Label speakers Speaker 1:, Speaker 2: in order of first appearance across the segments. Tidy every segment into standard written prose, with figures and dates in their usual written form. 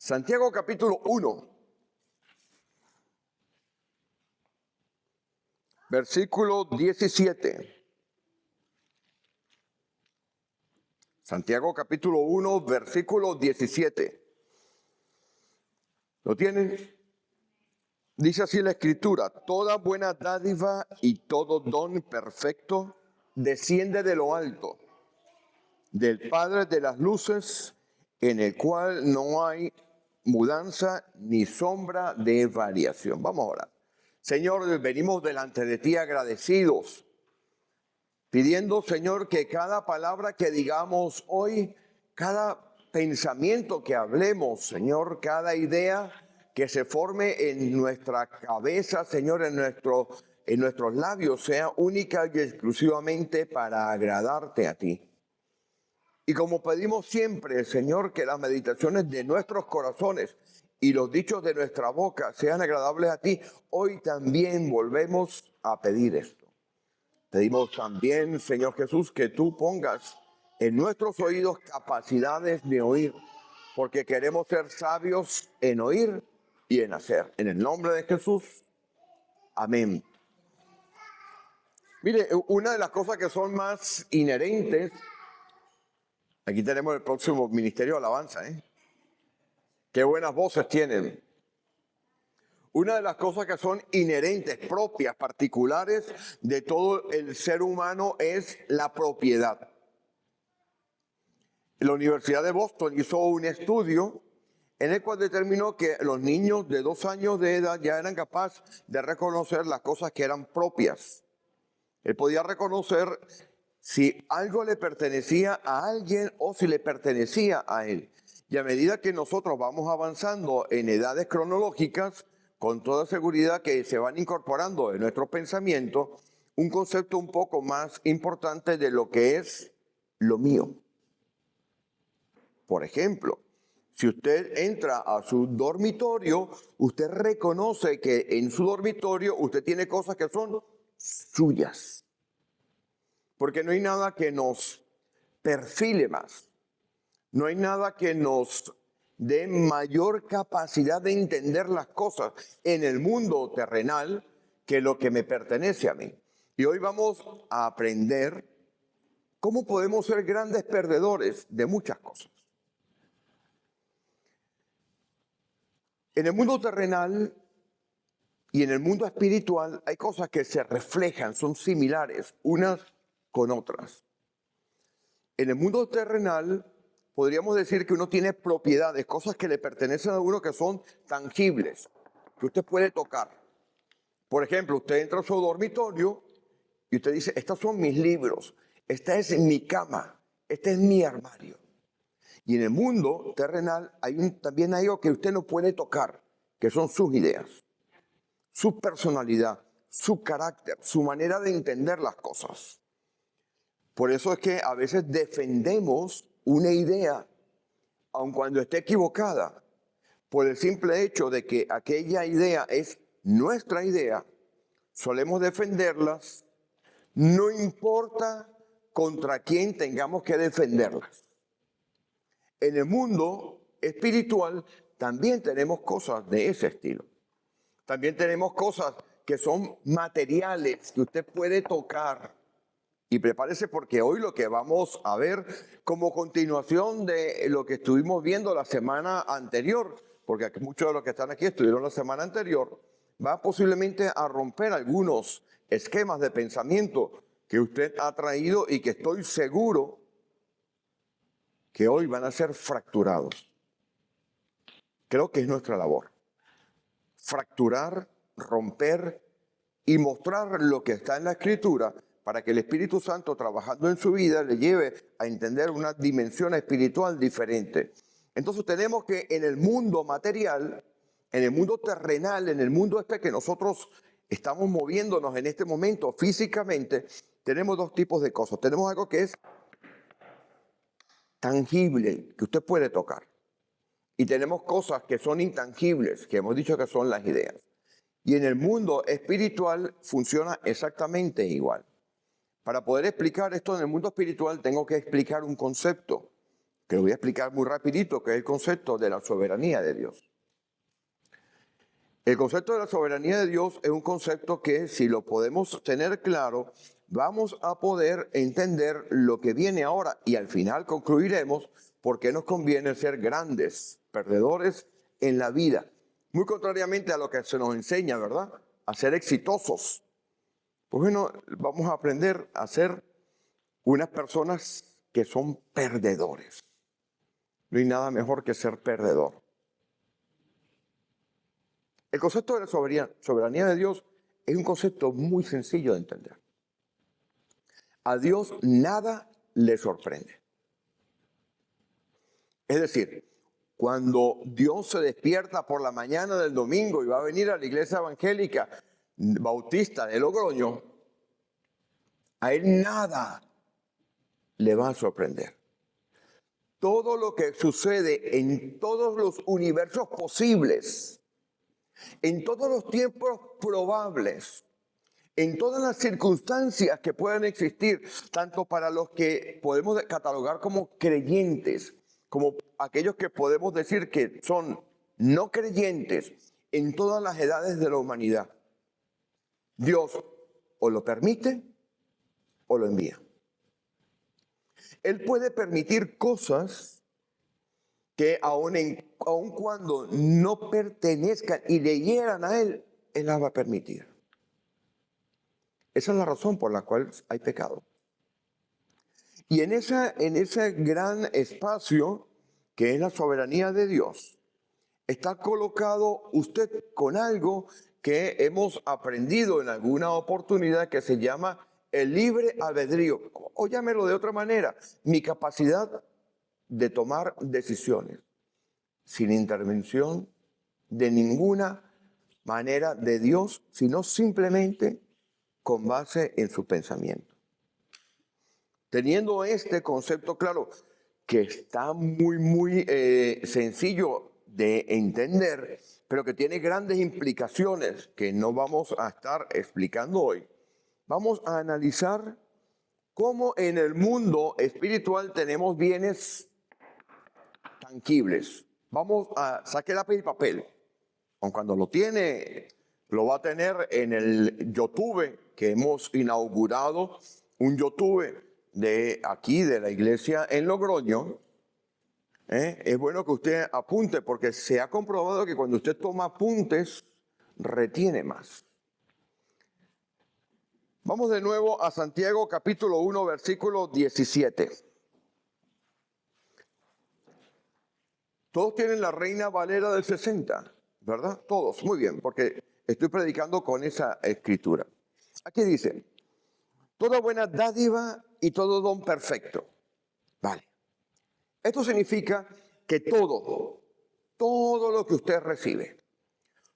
Speaker 1: Santiago capítulo 1, versículo 17. Santiago capítulo 1, versículo 17. ¿Lo tienen? Dice así la Escritura: toda buena dádiva y todo don perfecto desciende de lo alto, del Padre de las luces, en el cual no hay mudanza ni sombra de variación. Vamos a orar. Señor, venimos delante de ti agradecidos, pidiendo, Señor, que cada palabra que digamos hoy, cada pensamiento que hablemos, Señor, cada idea que se forme en nuestra cabeza, Señor, en nuestros labios, sea única y exclusivamente para agradarte a ti. Y como pedimos siempre, Señor, que las meditaciones de nuestros corazones y los dichos de nuestra boca sean agradables a ti, hoy también volvemos a pedir esto. Pedimos también, Señor Jesús, que tú pongas en nuestros oídos capacidades de oír, porque queremos ser sabios en oír y en hacer. En el nombre de Jesús, amén. Mire, una de las cosas que son más inherentes, aquí tenemos el próximo ministerio de alabanza, ¿eh? Qué buenas voces tienen. Una de las cosas que son inherentes, propias, particulares de todo el ser humano es la propiedad. La Universidad de Boston hizo un estudio en el cual determinó que los niños de 2 años de edad ya eran capaces de reconocer las cosas que eran propias. Él podía reconocer si algo le pertenecía a alguien o si le pertenecía a él. Y a medida que nosotros vamos avanzando en edades cronológicas, con toda seguridad que se van incorporando en nuestro pensamiento un concepto un poco más importante de lo que es lo mío. Por ejemplo, si usted entra a su dormitorio, usted reconoce que en su dormitorio usted tiene cosas que son suyas. Porque no hay nada que nos perfile más. No hay nada que nos dé mayor capacidad de entender las cosas en el mundo terrenal que lo que me pertenece a mí. Y hoy vamos a aprender cómo podemos ser grandes perdedores de muchas cosas. En el mundo terrenal y en el mundo espiritual hay cosas que se reflejan, son similares unas con otras. En el mundo terrenal podríamos decir que uno tiene propiedades, cosas que le pertenecen a uno que son tangibles, que usted puede tocar. Por ejemplo, usted entra a su dormitorio y usted dice: estos son mis libros, esta es mi cama, este es mi armario. Y en el mundo terrenal también hay algo que usted no puede tocar, que son sus ideas, su personalidad, su carácter, su manera de entender las cosas. Por eso es que a veces defendemos una idea, aun cuando esté equivocada, por el simple hecho de que aquella idea es nuestra idea, solemos defenderlas, no importa contra quién tengamos que defenderlas. En el mundo espiritual también tenemos cosas de ese estilo. También tenemos cosas que son materiales, que usted puede tocar. Y prepárese, porque hoy lo que vamos a ver como continuación de lo que estuvimos viendo la semana anterior, porque muchos de los que están aquí estuvieron la semana anterior, va posiblemente a romper algunos esquemas de pensamiento que usted ha traído y que estoy seguro que hoy van a ser fracturados. Creo que es nuestra labor. Fracturar, romper y mostrar lo que está en la Escritura para que el Espíritu Santo, trabajando en su vida, le lleve a entender una dimensión espiritual diferente. Entonces tenemos que en el mundo material, en el mundo terrenal, en el mundo este que nosotros estamos moviéndonos en este momento físicamente, tenemos 2 tipos de cosas. Tenemos algo que es tangible, que usted puede tocar. Y tenemos cosas que son intangibles, que hemos dicho que son las ideas. Y en el mundo espiritual funciona exactamente igual. Para poder explicar esto en el mundo espiritual tengo que explicar un concepto que lo voy a explicar muy rapidito, que es el concepto de la soberanía de Dios. El concepto de la soberanía de Dios es un concepto que, si lo podemos tener claro, vamos a poder entender lo que viene ahora y al final concluiremos por qué nos conviene ser grandes perdedores en la vida. Muy contrariamente a lo que se nos enseña, ¿verdad? A ser exitosos. Pues bueno, vamos a aprender a ser unas personas que son perdedores. No hay nada mejor que ser perdedor. El concepto de la soberanía de Dios es un concepto muy sencillo de entender. A Dios nada le sorprende. Es decir, cuando Dios se despierta por la mañana del domingo y va a venir a la iglesia evangélica bautista de Logroño, a Él nada le va a sorprender. Todo lo que sucede en todos los universos posibles, en todos los tiempos probables, en todas las circunstancias que puedan existir, tanto para los que podemos catalogar como creyentes, como aquellos que podemos decir que son no creyentes, en todas las edades de la humanidad, Dios o lo permite o lo envía. Él puede permitir cosas que aun cuando no pertenezcan y le hieran a Él, Él las va a permitir. Esa es la razón por la cual hay pecado. Y en ese gran espacio que es la soberanía de Dios, está colocado usted con algo que hemos aprendido en alguna oportunidad que se llama el libre albedrío, o llámelo de otra manera, mi capacidad de tomar decisiones sin intervención de ninguna manera de Dios, sino simplemente con base en su pensamiento. Teniendo este concepto claro, que está muy sencillo de entender, pero que tiene grandes implicaciones que no vamos a estar explicando hoy, vamos a analizar cómo en el mundo espiritual tenemos bienes tangibles. Vamos a sacar lápiz y papel. Aun cuando lo tiene, lo va a tener en el YouTube, que hemos inaugurado un YouTube de aquí, de la iglesia en Logroño. Es bueno que usted apunte, porque se ha comprobado que cuando usted toma apuntes, retiene más. Vamos de nuevo a Santiago capítulo 1, versículo 17. Todos tienen la Reina Valera del 60, ¿verdad? Todos, muy bien, porque estoy predicando con esa escritura. Aquí dice, toda buena dádiva y todo don perfecto. Vale. Esto significa que todo lo que usted recibe,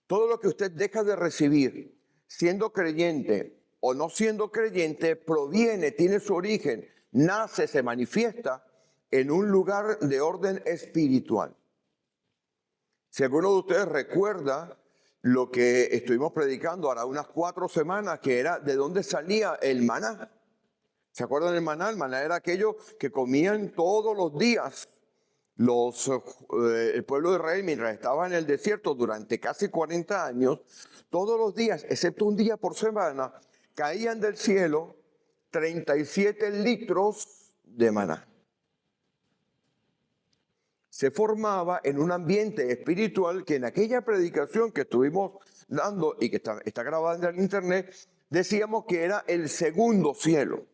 Speaker 1: todo lo que usted deja de recibir, siendo creyente o no siendo creyente, proviene, tiene su origen, nace, se manifiesta en un lugar de orden espiritual. Si alguno de ustedes recuerda lo que estuvimos predicando ahora unas 4 semanas, que era de dónde salía el maná. ¿Se acuerdan del maná? El maná era aquello que comían todos los días el pueblo de Israel mientras estaba en el desierto durante casi 40 años. Todos los días, excepto un día por semana, caían del cielo 37 litros de maná. Se formaba en un ambiente espiritual que en aquella predicación que estuvimos dando y que está grabada en el internet, decíamos que era el segundo cielo.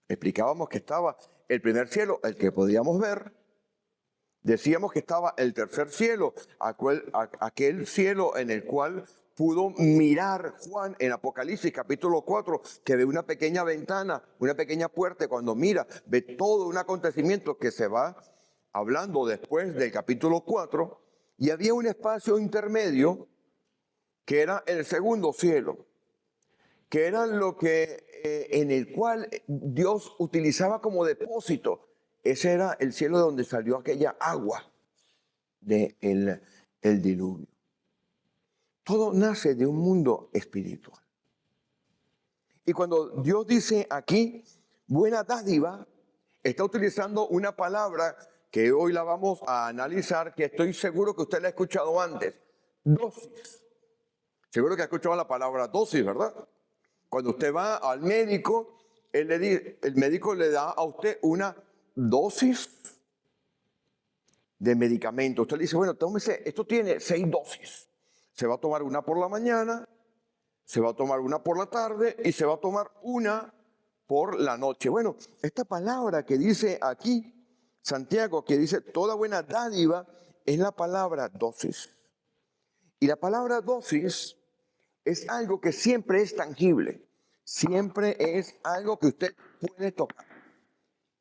Speaker 1: Explicábamos que estaba el primer cielo, el que podíamos ver. Decíamos que estaba el tercer cielo, aquel cielo en el cual pudo mirar Juan en Apocalipsis capítulo 4, que ve una pequeña ventana, una pequeña puerta, cuando mira, ve todo un acontecimiento que se va hablando después del capítulo 4, y había un espacio intermedio que era el segundo cielo, que era lo que en el cual Dios utilizaba como depósito. Ese era el cielo de donde salió aquella agua del diluvio. Todo nace de un mundo espiritual. Y cuando Dios dice aquí, buena dádiva, está utilizando una palabra que hoy la vamos a analizar, que estoy seguro que usted la ha escuchado antes. Dosis. Seguro que ha escuchado la palabra dosis, ¿verdad? Cuando usted va al médico, el médico le da a usted una dosis de medicamento. Usted le dice, bueno, tómese, esto tiene 6 dosis. Se va a tomar una por la mañana, se va a tomar una por la tarde y se va a tomar una por la noche. Bueno, esta palabra que dice aquí, Santiago, que dice toda buena dádiva, es la palabra dosis. Y la palabra dosis es algo que siempre es tangible, siempre es algo que usted puede tocar.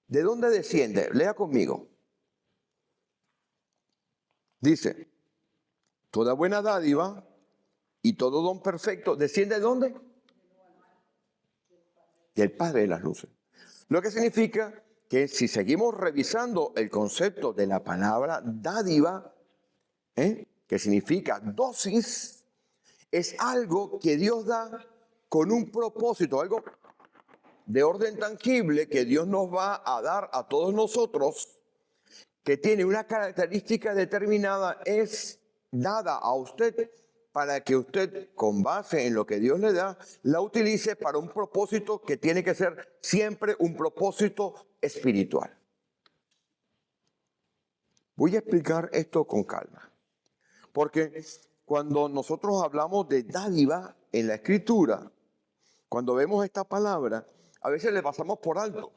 Speaker 1: ¿De dónde desciende? Lea conmigo. Dice, toda buena dádiva y todo don perfecto, ¿desciende de dónde? Del Padre de las luces. Lo que significa que si seguimos revisando el concepto de la palabra dádiva, que significa dosis, es algo que Dios da con un propósito, algo de orden tangible que Dios nos va a dar a todos nosotros, que tiene una característica determinada, es dada a usted para que usted, con base en lo que Dios le da, la utilice para un propósito que tiene que ser siempre un propósito espiritual. Voy a explicar esto con calma, porque cuando nosotros hablamos de dádiva en la Escritura, cuando vemos esta palabra, a veces le pasamos por alto,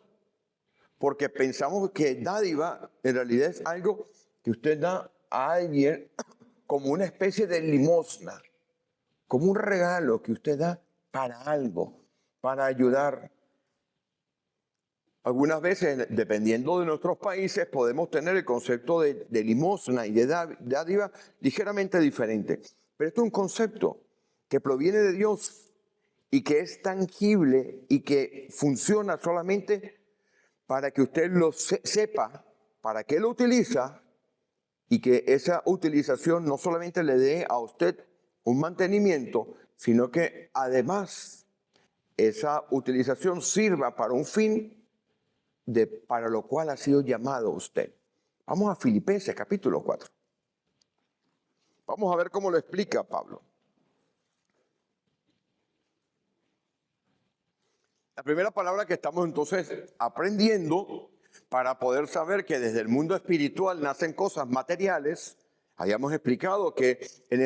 Speaker 1: porque pensamos que dádiva en realidad es algo que usted da a alguien como una especie de limosna, como un regalo que usted da para algo, para ayudar. Algunas veces, dependiendo de nuestros países, podemos tener el concepto de limosna y de dádiva ligeramente diferente. Pero esto es un concepto que proviene de Dios y que es tangible y que funciona solamente para que usted lo sepa, para qué lo utiliza y que esa utilización no solamente le dé a usted un mantenimiento, sino que además esa utilización sirva para un fin para lo cual ha sido llamado usted. Vamos a Filipenses capítulo 4. Vamos a ver cómo lo explica Pablo. La primera palabra que estamos entonces aprendiendo para poder saber que desde el mundo espiritual nacen cosas materiales. Habíamos explicado que en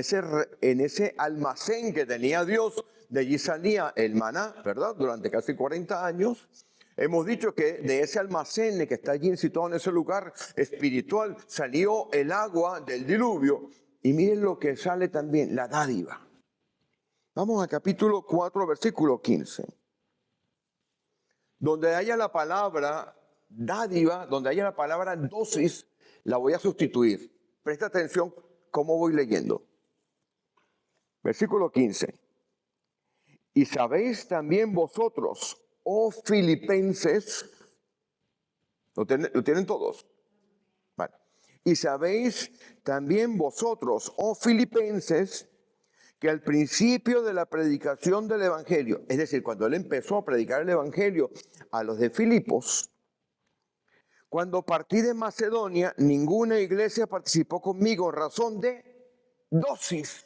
Speaker 1: ese almacén que tenía Dios, de allí salía el maná, ¿verdad? Durante casi 40 años. Hemos dicho que de ese almacén que está allí situado en ese lugar espiritual salió el agua del diluvio. Y miren lo que sale también, la dádiva. Vamos a capítulo 4, versículo 15. Donde haya la palabra dádiva, donde haya la palabra dosis, la voy a sustituir. Presta atención cómo voy leyendo. Versículo 15. Y sabéis también vosotros, oh filipenses, ¿lo tienen todos? Vale. Y sabéis también vosotros, oh filipenses, que al principio de la predicación del Evangelio, es decir, cuando él empezó a predicar el Evangelio a los de Filipos, cuando partí de Macedonia, ninguna iglesia participó conmigo en razón de dosis.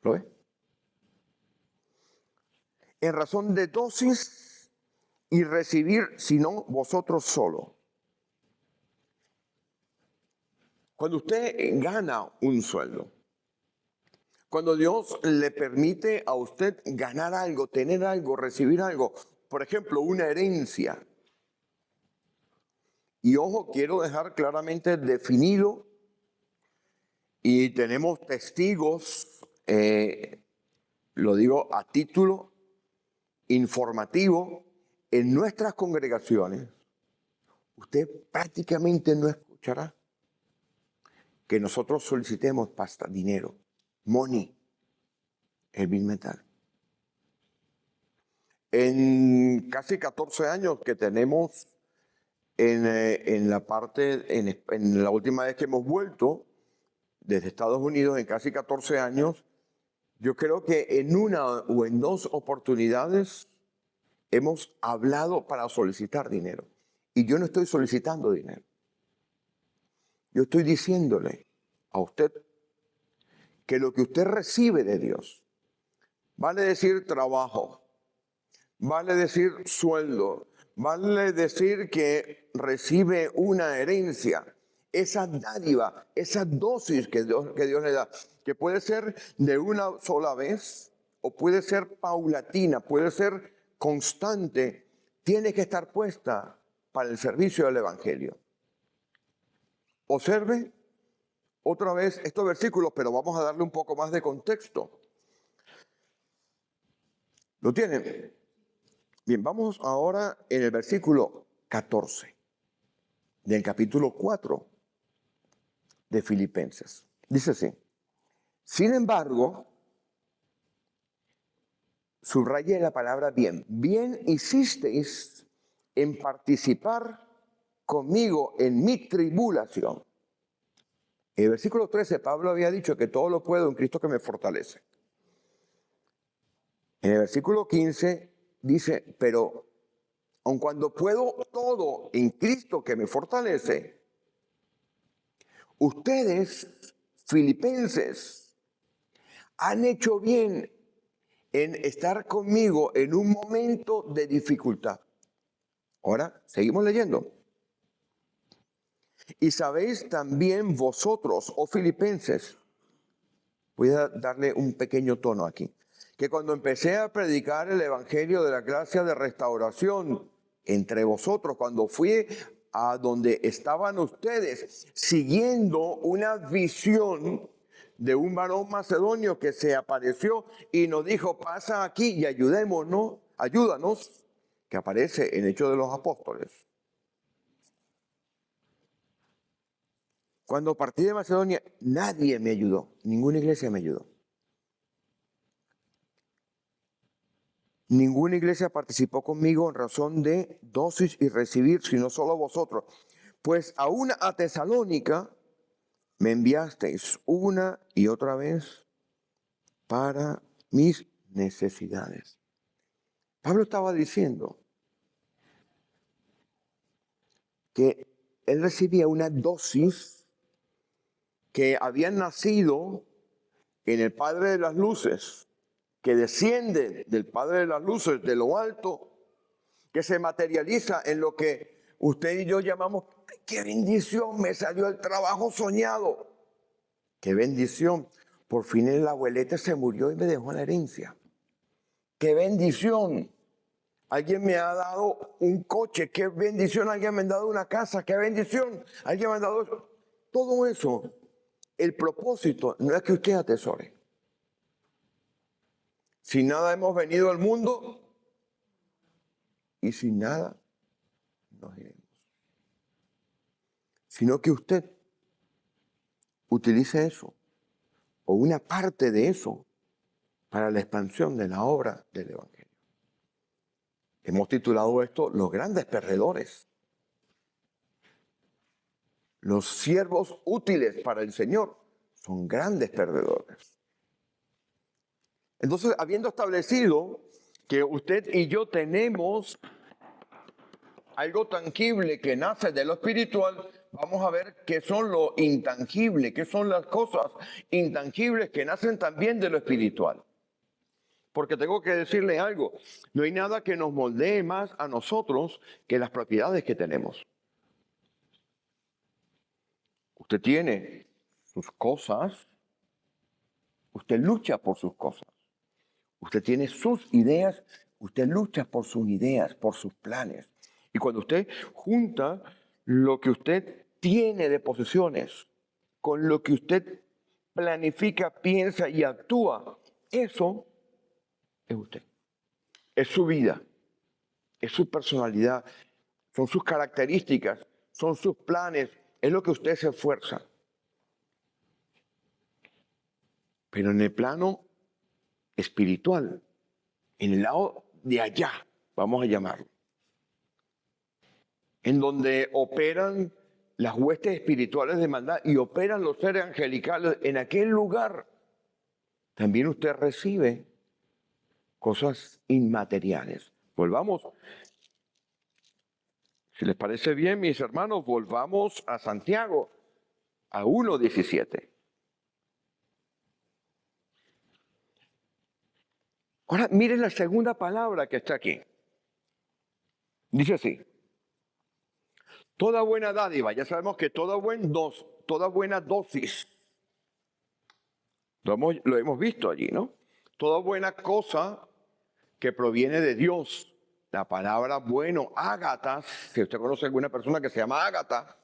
Speaker 1: ¿Lo ve? En razón de dosis y recibir, sino vosotros solo. Cuando usted gana un sueldo, cuando Dios le permite a usted ganar algo, tener algo, recibir algo, por ejemplo, una herencia. Y ojo, quiero dejar claramente definido, y tenemos testigos, lo digo a título informativo, en nuestras congregaciones, usted prácticamente no escuchará que nosotros solicitemos pasta, dinero, money, el bill metal. En casi 14 años que tenemos en la parte, en la última vez que hemos vuelto desde Estados Unidos, en casi 14 años, yo creo que en una o en dos oportunidades hemos hablado para solicitar dinero. Y yo no estoy solicitando dinero. Yo estoy diciéndole a usted que lo que usted recibe de Dios, vale decir trabajo, vale decir sueldo, vale decir que recibe una herencia, esa dádiva, esa dosis que Dios le da, que puede ser de una sola vez o puede ser paulatina, puede ser constante, tiene que estar puesta para el servicio del Evangelio. Observe otra vez estos versículos, pero vamos a darle un poco más de contexto. ¿Lo tienen? Bien, vamos ahora en el versículo 14 del capítulo 4 de Filipenses. Dice así: sin embargo, subrayé la palabra bien. Bien hicisteis en participar conmigo en mi tribulación. En el versículo 13, Pablo había dicho que todo lo puedo en Cristo que me fortalece. En el versículo 15 dice, pero aun cuando puedo todo en Cristo que me fortalece, ustedes, filipenses, han hecho bien en estar conmigo en un momento de dificultad. Ahora, seguimos leyendo. Y sabéis también vosotros, oh filipenses, voy a darle un pequeño tono aquí, que cuando empecé a predicar el evangelio de la gracia de restauración entre vosotros, cuando fui a donde estaban ustedes, siguiendo una visión de un varón macedonio que se apareció y nos dijo, pasa aquí y ayudémonos, ayúdanos, que aparece en Hechos de los Apóstoles. Cuando partí de Macedonia, nadie me ayudó, ninguna iglesia me ayudó. Ninguna iglesia participó conmigo en razón de dosis y recibir, sino solo vosotros. Pues aún a Tesalónica me enviasteis una y otra vez para mis necesidades. Pablo estaba diciendo que él recibía una dosis que habían nacido en el Padre de las Luces, que desciende del Padre de las Luces, de lo alto, que se materializa en lo que usted y yo llamamos, qué bendición, me salió el trabajo soñado. Qué bendición, por fin el abuelete se murió y me dejó la herencia. Qué bendición, alguien me ha dado un coche, qué bendición, alguien me ha dado una casa, qué bendición, alguien me ha dado eso. Todo eso. El propósito no es que usted atesore. Sin nada hemos venido al mundo y sin nada nos iremos. Sino que usted utilice eso o una parte de eso para la expansión de la obra del Evangelio. Hemos titulado esto Los grandes perdedores. Los siervos útiles para el Señor son grandes perdedores. Entonces, habiendo establecido que usted y yo tenemos algo tangible que nace de lo espiritual, vamos a ver qué son lo intangible, qué son las cosas intangibles que nacen también de lo espiritual. Porque tengo que decirle algo, no hay nada que nos moldee más a nosotros que las propiedades que tenemos. Usted tiene sus cosas, usted lucha por sus cosas. Usted tiene sus ideas, usted lucha por sus ideas, por sus planes. Y cuando usted junta lo que usted tiene de posesiones con lo que usted planifica, piensa y actúa, eso es usted. Es su vida, es su personalidad, son sus características, son sus planes, es lo que usted se esfuerza. Pero en el plano espiritual, en el lado de allá, vamos a llamarlo, en donde operan las huestes espirituales de maldad y operan los seres angelicales, en aquel lugar también usted recibe cosas inmateriales, Volvamos. Si les parece bien, mis hermanos, volvamos a Santiago, a 1:17. Ahora, miren la segunda palabra que está aquí. Dice así: toda buena dádiva. Ya sabemos que toda buena dosis. Lo hemos visto allí, ¿no? Toda buena cosa que proviene de Dios. La palabra bueno, ágatas, si usted conoce a alguna persona que se llama Ágata,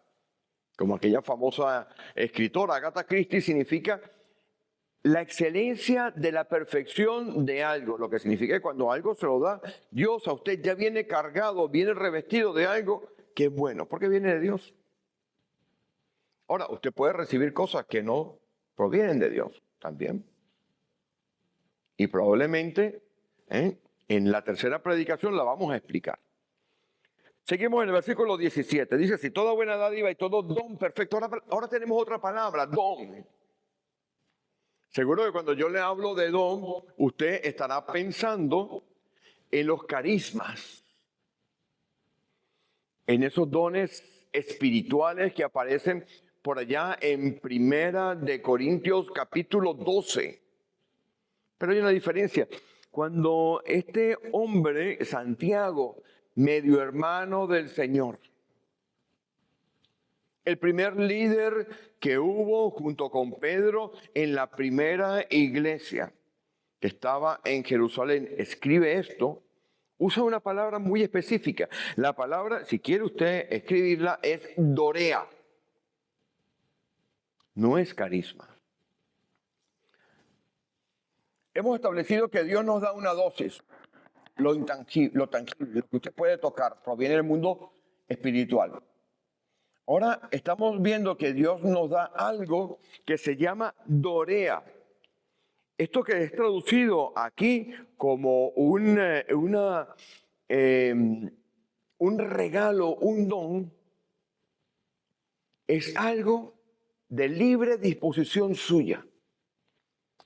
Speaker 1: como aquella famosa escritora, Agatha Christie, significa la excelencia de la perfección de algo. Lo que significa que cuando algo se lo da Dios a usted, ya viene cargado, viene revestido de algo que es bueno, porque viene de Dios. Ahora, usted puede recibir cosas que no provienen de Dios también. Y probablemente en la tercera predicación la vamos a explicar. Seguimos en el versículo 17. Dice así: toda buena dádiva y todo don perfecto. Ahora tenemos otra palabra, don. Seguro que cuando yo le hablo de don, usted estará pensando en los carismas, en esos dones espirituales que aparecen por allá en Primera de Corintios capítulo 12. Pero hay una diferencia. Cuando este hombre, Santiago, medio hermano del Señor, el primer líder que hubo junto con Pedro en la primera iglesia que estaba en Jerusalén, escribe esto, usa una palabra muy específica. La palabra, si quiere usted escribirla, es dorea. No es carisma. Hemos establecido que Dios nos da una dosis. Lo intangible, lo tangible, lo que usted puede tocar, proviene del mundo espiritual. Ahora estamos viendo que Dios nos da algo que se llama dorea. Esto que es traducido aquí como un regalo, un don, es algo de libre disposición suya.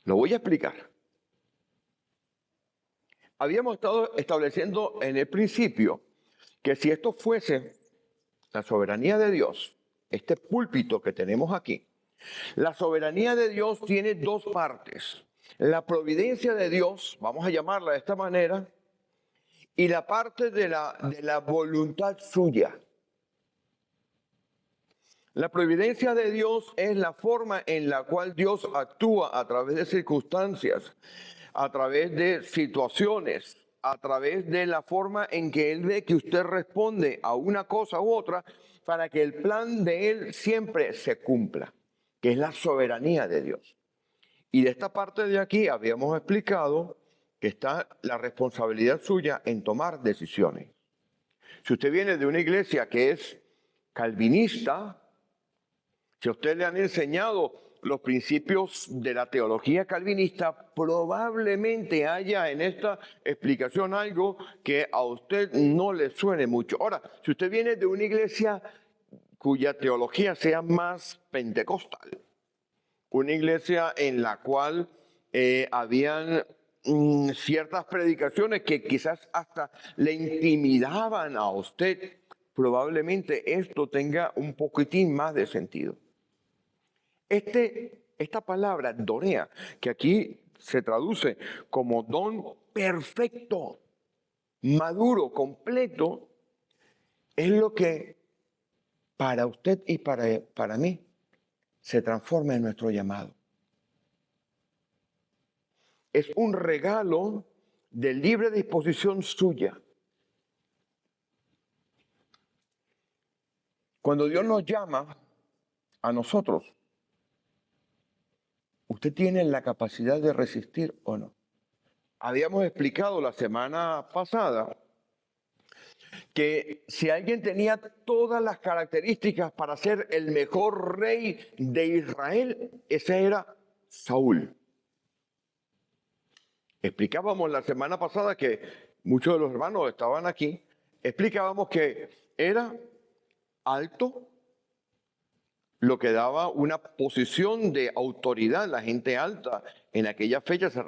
Speaker 1: Lo voy a explicar. Habíamos estado estableciendo en el principio que si esto fuese la soberanía de Dios, este púlpito que tenemos aquí, la soberanía de Dios tiene dos partes. La providencia de Dios, vamos a llamarla de esta manera, y la parte de la voluntad suya. La providencia de Dios es la forma en la cual Dios actúa a través de circunstancias, a través de situaciones, a través de la forma en que Él ve que usted responde a una cosa u otra para que el plan de Él siempre se cumpla, que es la soberanía de Dios. Y de esta parte de aquí habíamos explicado que está la responsabilidad suya en tomar decisiones. Si usted viene de una iglesia que es calvinista, si a usted le han enseñado los principios de la teología calvinista, probablemente haya en esta explicación algo que a usted no le suene mucho. Ahora, si usted viene de una iglesia cuya teología sea más pentecostal, una iglesia en la cual habían ciertas predicaciones que quizás hasta le intimidaban a usted, probablemente esto tenga un poquitín más de sentido. Esta palabra, dorea, que aquí se traduce como don perfecto, maduro, completo, es lo que para usted y para mí se transforma en nuestro llamado. Es un regalo de libre disposición suya. Cuando Dios nos llama a nosotros, ¿usted tiene la capacidad de resistir o no? Habíamos explicado la semana pasada que si alguien tenía todas las características para ser el mejor rey de Israel, ese era Saúl. Explicábamos la semana pasada que muchos de los hermanos estaban aquí, explicábamos que era alto, lo que daba una posición de autoridad. La gente alta en aquella fecha se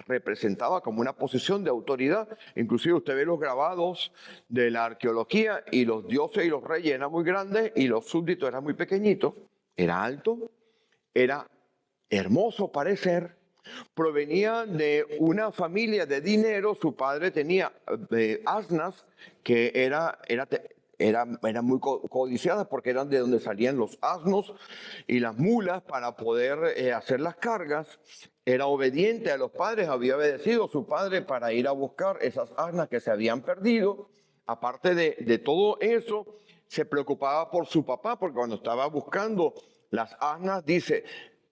Speaker 1: representaba como una posición de autoridad. Inclusive usted ve los grabados de la arqueología y los dioses y los reyes eran muy grandes y los súbditos eran muy pequeñitos. Era alto, era hermoso parecer, provenía de una familia de dinero. Su padre tenía asnas que eran muy codiciadas porque eran de donde salían los asnos y las mulas para poder hacer las cargas. Era obediente a los padres, había obedecido a su padre para ir a buscar esas asnas que se habían perdido. Aparte de todo eso, se preocupaba por su papá, porque cuando estaba buscando las asnas, dice: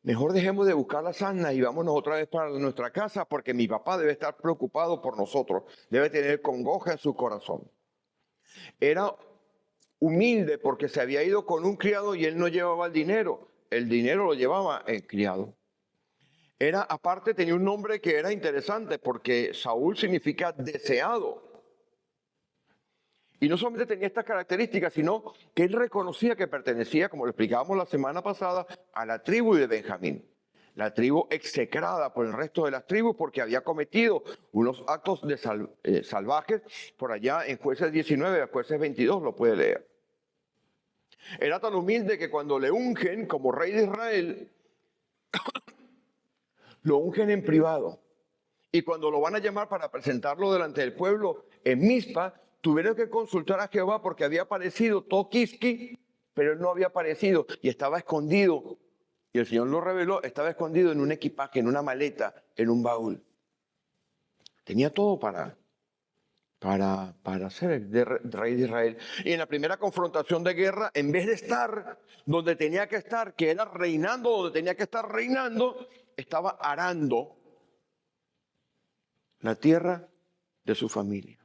Speaker 1: mejor dejemos de buscar las asnas y vámonos otra vez para nuestra casa, porque mi papá debe estar preocupado por nosotros, debe tener congoja en su corazón. Era humilde porque se había ido con un criado y él no llevaba el dinero lo llevaba el criado. Aparte tenía un nombre que era interesante porque Saúl significa deseado. Y no solamente tenía estas características, sino que él reconocía que pertenecía, como lo explicábamos la semana pasada, a la tribu de Benjamín. La tribu execrada por el resto de las tribus porque había cometido unos actos salvajes por allá en Jueces 19, Jueces 22, lo puede leer. Era tan humilde que cuando le ungen como rey de Israel, lo ungen en privado. Y cuando lo van a llamar para presentarlo delante del pueblo en Mizpa, tuvieron que consultar a Jehová porque había aparecido Toquisqui, pero él no había aparecido y estaba escondido. Y el Señor lo reveló, estaba escondido en un equipaje, en una maleta, en un baúl. Tenía todo para ser el rey de Israel. Y en la primera confrontación de guerra, en vez de estar donde tenía que estar, que era reinando donde tenía que estar reinando, estaba arando la tierra de su familia.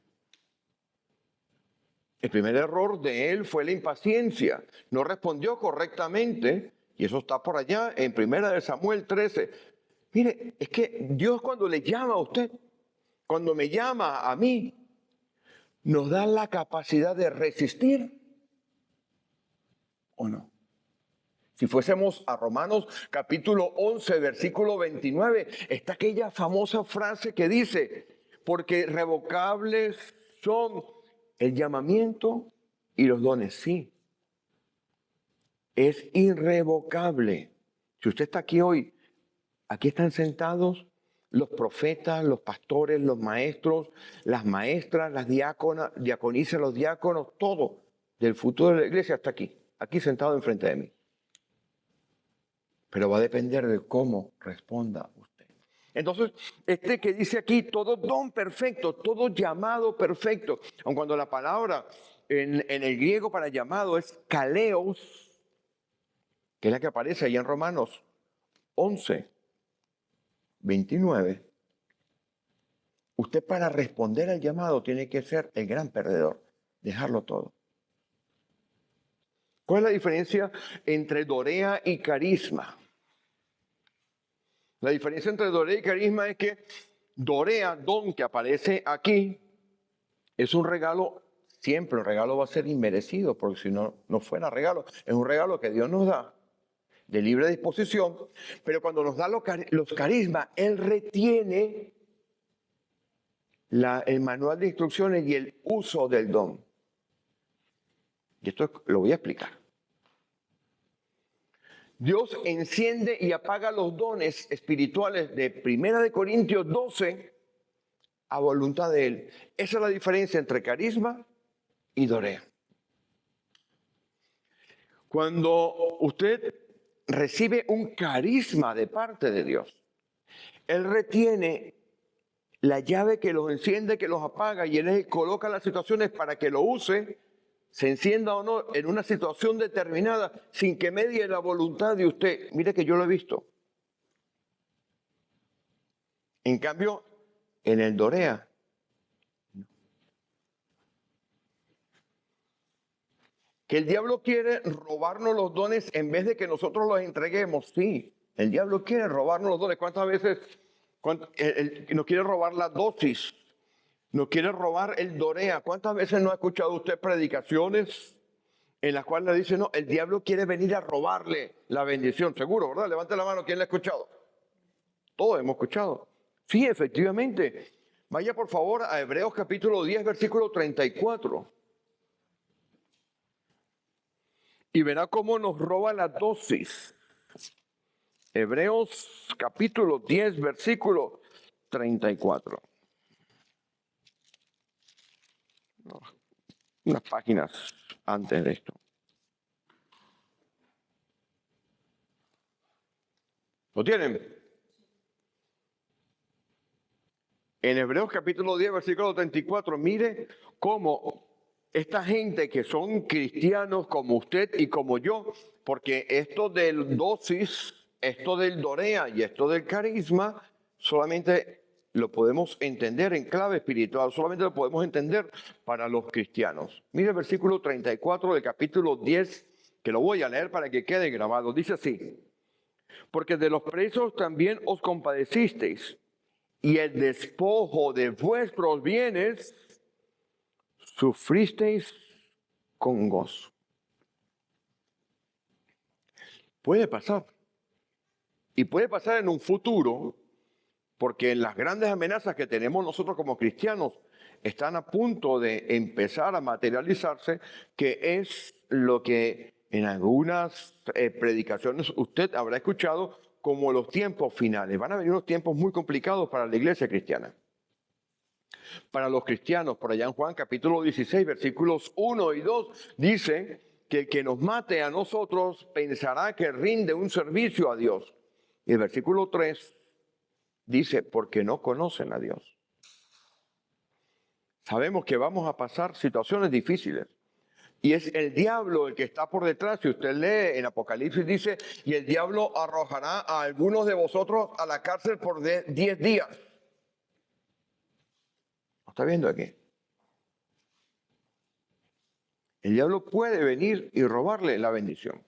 Speaker 1: El primer error de él fue la impaciencia. No respondió correctamente, y eso está por allá en 1 Samuel 13. Mire, es que Dios cuando le llama a usted, cuando me llama a mí, nos da la capacidad de resistir o no. Si fuésemos a Romanos capítulo 11, versículo 29, está aquella famosa frase que dice: porque revocables son el llamamiento y los dones. Sí, es irrevocable. Si usted está aquí hoy, aquí están sentados los profetas, los pastores, los maestros, las maestras, las diaconisas, los diáconos, todo del futuro de la iglesia está aquí sentado enfrente de mí. Pero va a depender de cómo responda usted. Entonces, que dice aquí, todo don perfecto, todo llamado perfecto, aun cuando la palabra en el griego para llamado es kaleos, que es la que aparece ahí en Romanos 11, 29. Usted para responder al llamado tiene que ser el gran perdedor, dejarlo todo. ¿Cuál es la diferencia entre dorea y carisma? La diferencia entre dorea y carisma es que dorea, don que aparece aquí, es un regalo, siempre un regalo va a ser inmerecido, porque si no, no fuera regalo. Es un regalo que Dios nos da de libre disposición, pero cuando nos da los carismas, Él retiene el manual de instrucciones y el uso del don. Y esto lo voy a explicar. Dios enciende y apaga los dones espirituales de 1 Corintios 12 a voluntad de Él. Esa es la diferencia entre carisma y dorea. Cuando usted recibe un carisma de parte de Dios, Él retiene la llave que los enciende, que los apaga, y Él coloca las situaciones para que lo use, se encienda o no, en una situación determinada, sin que medie la voluntad de usted. Mire que yo lo he visto. En cambio, en el dorea, que el diablo quiere robarnos los dones en vez de que nosotros los entreguemos. Sí, el diablo quiere robarnos los dones. ¿Cuántas veces nos quiere robar la dosis? Nos quiere robar el dorea. ¿Cuántas veces no ha escuchado usted predicaciones en las cuales le dice: no, el diablo quiere venir a robarle la bendición? Seguro, ¿verdad? Levante la mano, ¿quién la ha escuchado? Todos hemos escuchado. Sí, efectivamente. Vaya por favor a Hebreos capítulo 10, versículo 34. Y verá cómo nos roba la dosis. Hebreos capítulo 10, versículo 34. No, unas páginas antes de esto. ¿Lo tienen? En Hebreos capítulo 10, versículo 34, mire cómo esta gente que son cristianos como usted y como yo, porque esto del dosis, esto del dorea y esto del carisma, solamente lo podemos entender en clave espiritual, solamente lo podemos entender para los cristianos. Mire el versículo 34 del capítulo 10, que lo voy a leer para que quede grabado. Dice así: porque de los presos también os compadecisteis, y el despojo de vuestros bienes sufristeis con gozo. Puede pasar. Y puede pasar en un futuro, porque las grandes amenazas que tenemos nosotros como cristianos están a punto de empezar a materializarse, que es lo que en algunas predicaciones usted habrá escuchado como los tiempos finales. Van a venir unos tiempos muy complicados para la iglesia cristiana. Para los cristianos, por allá en Juan capítulo 16, versículos 1 y 2, dice que el que nos mate a nosotros pensará que rinde un servicio a Dios. Y el versículo 3 dice, porque no conocen a Dios. Sabemos que vamos a pasar situaciones difíciles. Y es el diablo el que está por detrás. Si usted lee en Apocalipsis, dice, y el diablo arrojará a algunos de vosotros a la cárcel por 10 días. ¿Lo está viendo aquí? El diablo puede venir y robarle la bendición.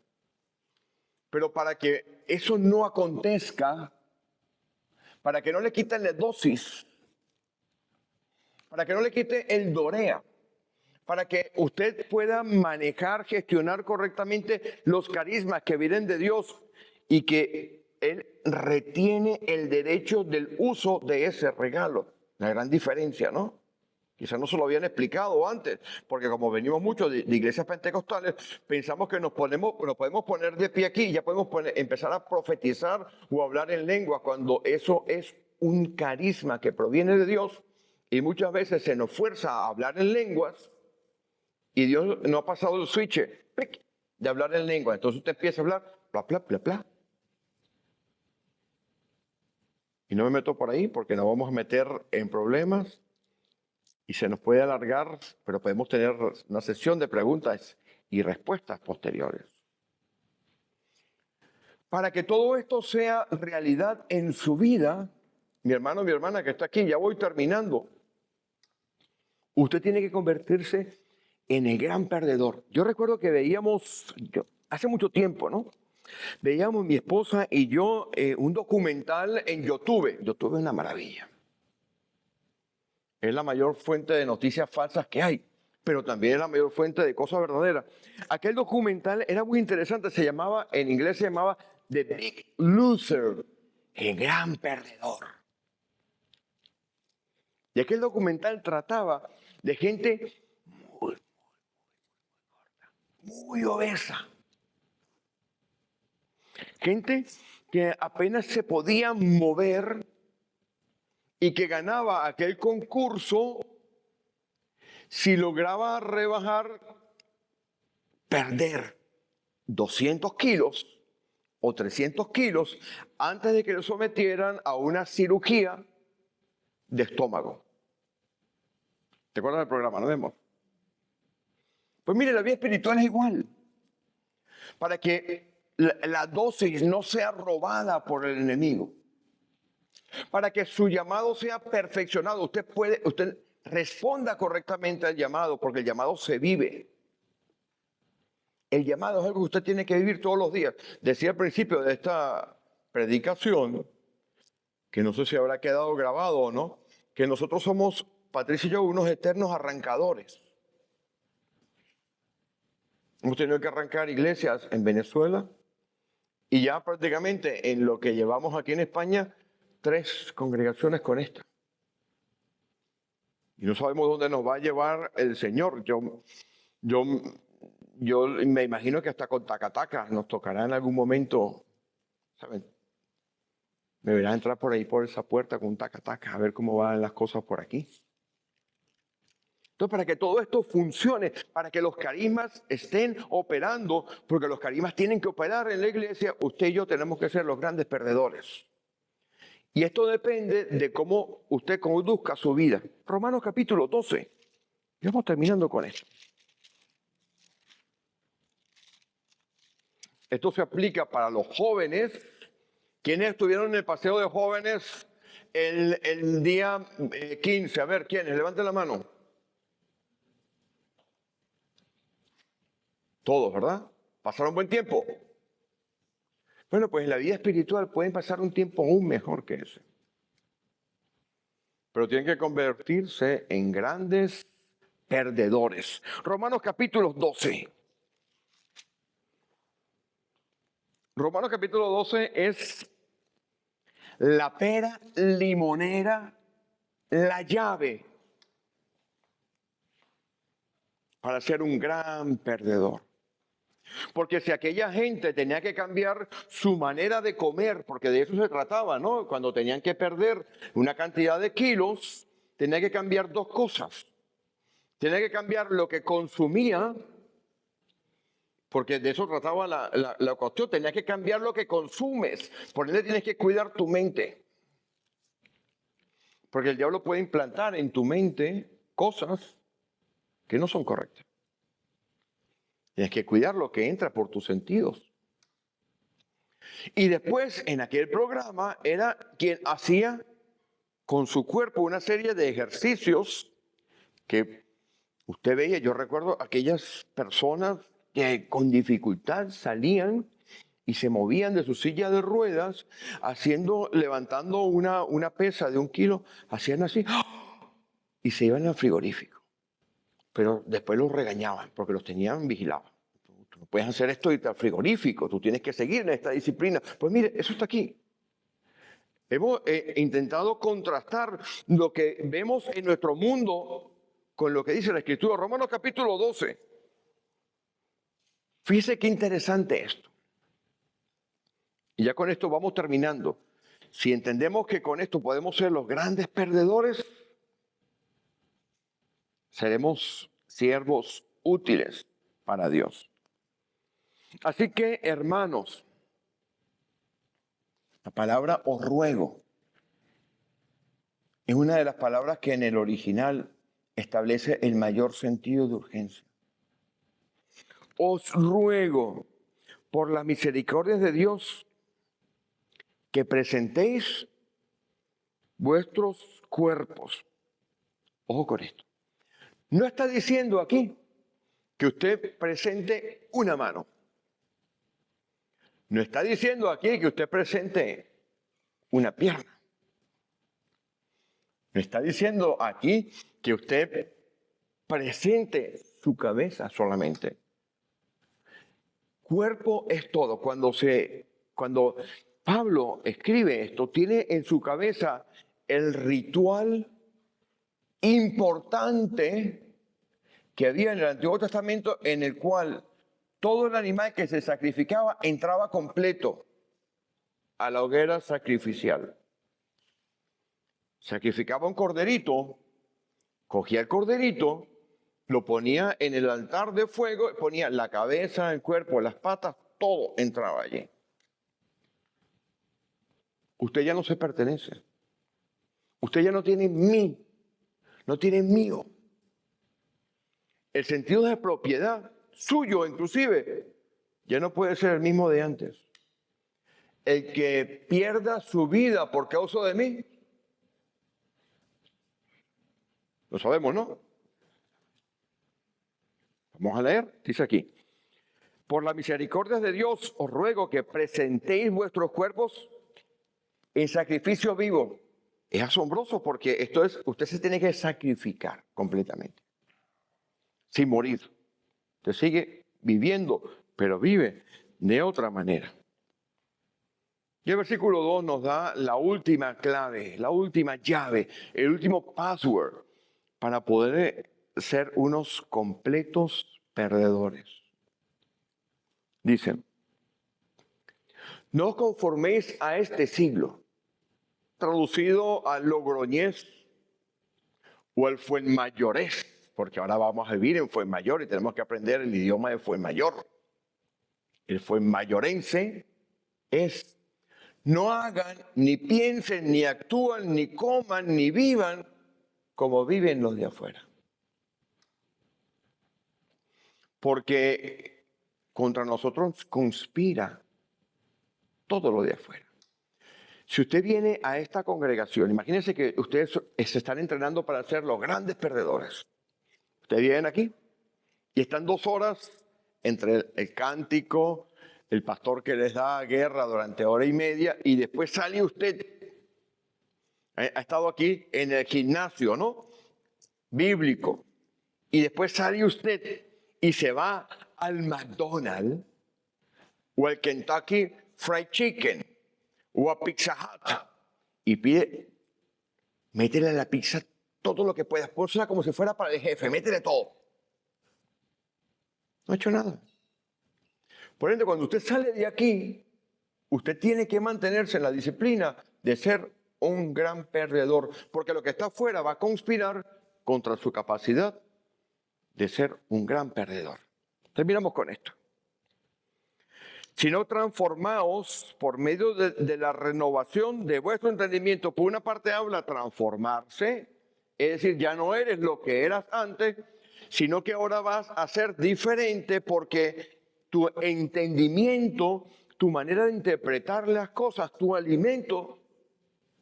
Speaker 1: Pero para que eso no acontezca, para que no le quiten la dosis, para que no le quite el dorea, para que usted pueda manejar, gestionar correctamente los carismas que vienen de Dios y que Él retiene el derecho del uso de ese regalo. La gran diferencia, ¿no? Quizás no se lo habían explicado antes, porque como venimos mucho de iglesias pentecostales, pensamos que nos podemos poner de pie aquí y ya podemos empezar a profetizar o hablar en lengua, cuando eso es un carisma que proviene de Dios y muchas veces se nos fuerza a hablar en lenguas y Dios no ha pasado el switch de hablar en lengua. Entonces usted empieza a hablar, bla, bla, bla, bla. Y no me meto por ahí porque nos vamos a meter en problemas. Y se nos puede alargar, pero podemos tener una sesión de preguntas y respuestas posteriores. Para que todo esto sea realidad en su vida, mi hermano, mi hermana que está aquí, ya voy terminando. Usted tiene que convertirse en el gran perdedor. Yo recuerdo que veíamos, hace mucho tiempo, ¿no? Veíamos mi esposa y yo un documental en YouTube. YouTube es una maravilla. Es la mayor fuente de noticias falsas que hay, pero también es la mayor fuente de cosas verdaderas. Aquel documental era muy interesante, en inglés se llamaba The Big Loser, el gran perdedor. Y aquel documental trataba de gente muy obesa, gente que apenas se podía mover y que ganaba aquel concurso si lograba perder 200 kilos o 300 kilos antes de que lo sometieran a una cirugía de estómago. ¿Te acuerdas del programa? ¿No vemos? Pues mire, la vida espiritual es igual. Para que la dosis no sea robada por el enemigo. Para que su llamado sea perfeccionado. Usted responda correctamente al llamado, porque el llamado se vive. El llamado es algo que usted tiene que vivir todos los días. Decía al principio de esta predicación, que no sé si habrá quedado grabado o no, que nosotros somos, Patricia y yo, unos eternos arrancadores. Hemos tenido que arrancar iglesias en Venezuela y ya prácticamente en lo que llevamos aquí en España, 3 congregaciones con esta. Y no sabemos dónde nos va a llevar el Señor. Yo me imagino que hasta con tacataca nos tocará en algún momento, ¿saben? Me verás entrar por ahí, por esa puerta con un tacataca, a ver cómo van las cosas por aquí. Entonces, para que todo esto funcione, para que los carismas estén operando, porque los carismas tienen que operar en la iglesia, usted y yo tenemos que ser los grandes perdedores. Y esto depende de cómo usted conduzca su vida. Romanos capítulo 12. Y vamos terminando con esto. Esto se aplica para los jóvenes. ¿Quiénes estuvieron en el paseo de jóvenes el día 15? A ver, ¿quiénes? Levanten la mano. Todos, ¿verdad? ¿Pasaron buen tiempo? Bueno, pues en la vida espiritual pueden pasar un tiempo aún mejor que ese. Pero tienen que convertirse en grandes perdedores. Romanos capítulo 12. Romanos capítulo 12 es la pera limonera, la llave para ser un gran perdedor. Porque si aquella gente tenía que cambiar su manera de comer, porque de eso se trataba, ¿no? Cuando tenían que perder una cantidad de kilos, tenía que cambiar 2 cosas. Tenía que cambiar lo que consumía, porque de eso trataba la cuestión. Tenía que cambiar lo que consumes. Por ende tienes que cuidar tu mente. Porque el diablo puede implantar en tu mente cosas que no son correctas. Tienes que cuidar lo que entra por tus sentidos. Y después, en aquel programa, era quien hacía con su cuerpo una serie de ejercicios que usted veía. Yo recuerdo aquellas personas que con dificultad salían y se movían de su silla de ruedas, levantando una pesa de 1 kilo, hacían así, y se iban al frigorífico. Pero después los regañaban porque los tenían vigilados. Tú no puedes hacer esto y irte al frigorífico, tú tienes que seguir en esta disciplina. Pues mire, eso está aquí. Hemos intentado contrastar lo que vemos en nuestro mundo con lo que dice la Escritura. Romanos capítulo 12. Fíjese qué interesante esto. Y ya con esto vamos terminando. Si entendemos que con esto podemos ser los grandes perdedores, seremos siervos útiles para Dios. Así que, hermanos, la palabra os ruego es una de las palabras que en el original establece el mayor sentido de urgencia. Os ruego, por las misericordias de Dios, que presentéis vuestros cuerpos. Ojo con esto. No está diciendo aquí que usted presente una mano. No está diciendo aquí que usted presente una pierna. No está diciendo aquí que usted presente su cabeza solamente. Cuerpo es todo. Cuando Pablo escribe esto, tiene en su cabeza el ritual importante que había en el Antiguo Testamento, en el cual todo el animal que se sacrificaba entraba completo a la hoguera sacrificial. Sacrificaba un corderito, cogía el corderito, lo ponía en el altar de fuego, ponía la cabeza, el cuerpo, las patas, todo entraba allí. Usted ya no se pertenece. Usted ya no tiene mí, no tiene mío. El sentido de propiedad suyo, inclusive, ya no puede ser el mismo de antes. El que pierda su vida por causa de mí, lo sabemos, ¿no? Vamos a leer, dice aquí. Por la misericordia de Dios os ruego que presentéis vuestros cuerpos en sacrificio vivo. Es asombroso porque esto es, usted se tiene que sacrificar completamente, sin morir. Usted sigue viviendo, pero vive de otra manera. Y el versículo 2 nos da la última clave, la última llave, el último password para poder ser unos completos perdedores. Dice, no os conforméis a este siglo, traducido al logroñés o al fuenmayorés, porque ahora vamos a vivir en Fuenmayor y tenemos que aprender el idioma de Fuenmayor. El fuenmayorense es: no hagan, ni piensen, ni actúan, ni coman, ni vivan como viven los de afuera. Porque contra nosotros conspira todo lo de afuera. Si usted viene a esta congregación, imagínense que ustedes se están entrenando para ser los grandes perdedores. Ustedes vienen aquí y están 2 horas entre el cántico, el pastor que les da guerra durante 1 hora y media, y después sale usted. Ha estado aquí en el gimnasio, ¿no? Bíblico. Y después sale usted y se va al McDonald's o al Kentucky Fried Chicken o a Pizza Hut y pide, métele a la pizza todo lo que puedas, pónsela como si fuera para el jefe, métele todo. No ha hecho nada. Por ende, cuando usted sale de aquí, usted tiene que mantenerse en la disciplina de ser un gran perdedor, porque lo que está afuera va a conspirar contra su capacidad de ser un gran perdedor. Terminamos con esto. Sino transformaos por medio de la renovación de vuestro entendimiento. Por una parte habla transformarse, es decir, ya no eres lo que eras antes, sino que ahora vas a ser diferente porque tu entendimiento, tu manera de interpretar las cosas, tu alimento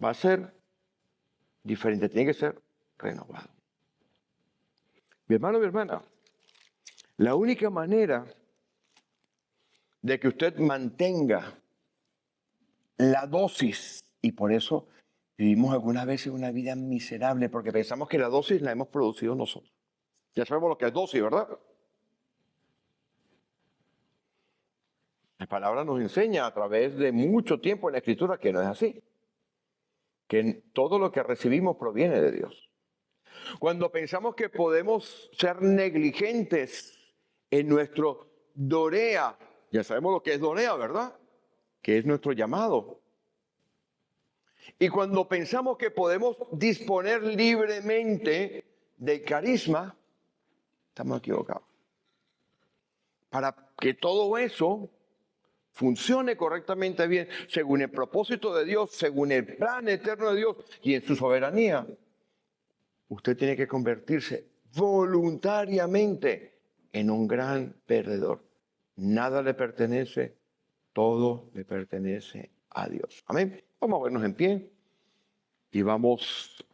Speaker 1: va a ser diferente, tiene que ser renovado. Mi hermano, mi hermana, la única manera de que usted mantenga la dosis, y por eso vivimos algunas veces una vida miserable, porque pensamos que la dosis la hemos producido nosotros. Ya sabemos lo que es dosis, ¿verdad? La palabra nos enseña a través de mucho tiempo en la Escritura que no es así, que todo lo que recibimos proviene de Dios. Cuando pensamos que podemos ser negligentes en nuestro dorea, ya sabemos lo que es dorea, ¿verdad? Que es nuestro llamado. Y cuando pensamos que podemos disponer libremente del carisma, estamos equivocados. Para que todo eso funcione correctamente bien, según el propósito de Dios, según el plan eterno de Dios y en su soberanía, usted tiene que convertirse voluntariamente en un gran perdedor. Nada le pertenece, todo le pertenece a Dios. Amén. Vamos a vernos en pie y vamos